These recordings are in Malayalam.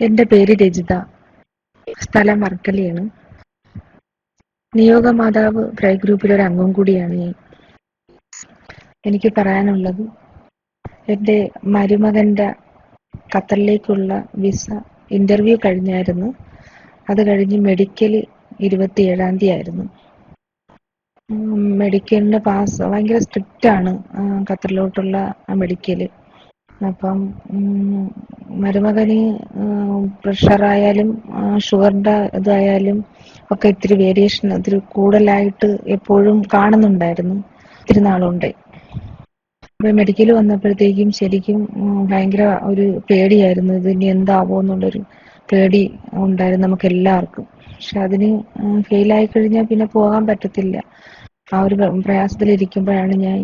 എൻ്റെ പേര് രജിത. സ്ഥലം വർക്കലയാണ്. നിയോഗമാതാവ് പ്രയർ ഗ്രൂപ്പിലൊരു അംഗം കൂടിയാണ് ഞാൻ. എനിക്ക് പറയാനുള്ളത്, എൻ്റെ മരുമകൻ്റെ ഖത്തറിലേക്കുള്ള വിസ ഇൻ്റർവ്യൂ കഴിഞ്ഞായിരുന്നു. അത് കഴിഞ്ഞ് മെഡിക്കൽ 27-ാം തീയതി ആയിരുന്നു. മെഡിക്കലിൻ്റെ പാസ് ഭയങ്കര സ്ട്രിക്റ്റാണ് ഖത്തറിലോട്ടുള്ള മെഡിക്കൽ. അപ്പം മരുമകന് പ്രഷറായാലും ഷുഗറിൻ്റെ ഇതായാലും ഒക്കെ ഇത്തിരി വേരിയേഷൻ, ഇത്തിരി കൂടുതലായിട്ട് എപ്പോഴും കാണുന്നുണ്ടായിരുന്നു ഇത്തിരി നാളുണ്ട്. അപ്പോൾ മെഡിക്കൽ വന്നപ്പോഴത്തേക്കും ശരിക്കും ഭയങ്കര ഒരു പേടിയായിരുന്നു. ഇതിനി എന്താവോ എന്നുള്ളൊരു പേടി ഉണ്ടായിരുന്നു നമുക്ക് എല്ലാവർക്കും. പക്ഷെ അതിന് ഫെയിലായി കഴിഞ്ഞാൽ പിന്നെ പോകാൻ പറ്റത്തില്ല. ആ ഒരു പ്രയാസത്തിലിരിക്കുമ്പോഴാണ് ഞാൻ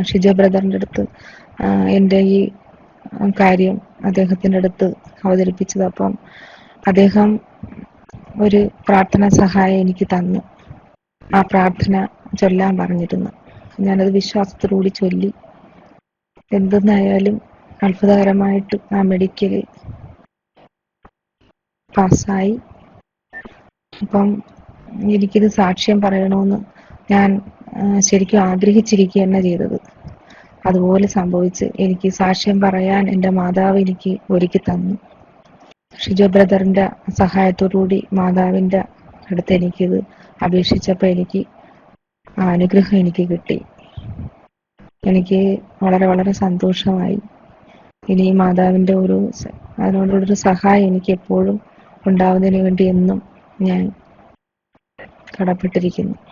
ഷിജോ ബ്രദറിൻ്റെ അടുത്ത് എൻ്റെ ഈ കാര്യം അദ്ദേഹത്തിൻ്റെ അടുത്ത് അവതരിപ്പിച്ചത്. അപ്പം അദ്ദേഹം ഒരു പ്രാർത്ഥന സഹായം എനിക്ക് തന്നു. ആ പ്രാർത്ഥന ചൊല്ലാൻ പറഞ്ഞിരുന്നു. ഞാനത് വിശ്വാസത്തോടുകൂടി ചൊല്ലി. എന്തെന്നായാലും അത്ഭുതകരമായിട്ട് ആ മെഡിക്കൽ പാസ്സായി. അപ്പം എനിക്കിത് സാക്ഷ്യം പറയണമെന്ന് ഞാൻ ശരിക്കും ആഗ്രഹിച്ചിരിക്കുക തന്നെ ചെയ്തത്. അതുപോലെ സംഭവിച്ച് എനിക്ക് സാക്ഷ്യം പറയാൻ എൻ്റെ മാതാവ് എനിക്ക് ഒരുക്കി തന്നു. ഷിജോ ബ്രദറിൻ്റെ സഹായത്തോടുകൂടി മാതാവിൻ്റെ അടുത്ത് എനിക്കിത് അപേക്ഷിച്ചപ്പോൾ എനിക്ക് ആ അനുഗ്രഹം എനിക്ക് കിട്ടി. എനിക്ക് വളരെ വളരെ സന്തോഷമായി. ഇനി മാതാവിൻ്റെ അതിനോടൊരു സഹായം എനിക്ക് എപ്പോഴും ഉണ്ടാവുന്നതിന് വേണ്ടി എന്നും ഞാൻ കടപ്പെട്ടിരിക്കുന്നു.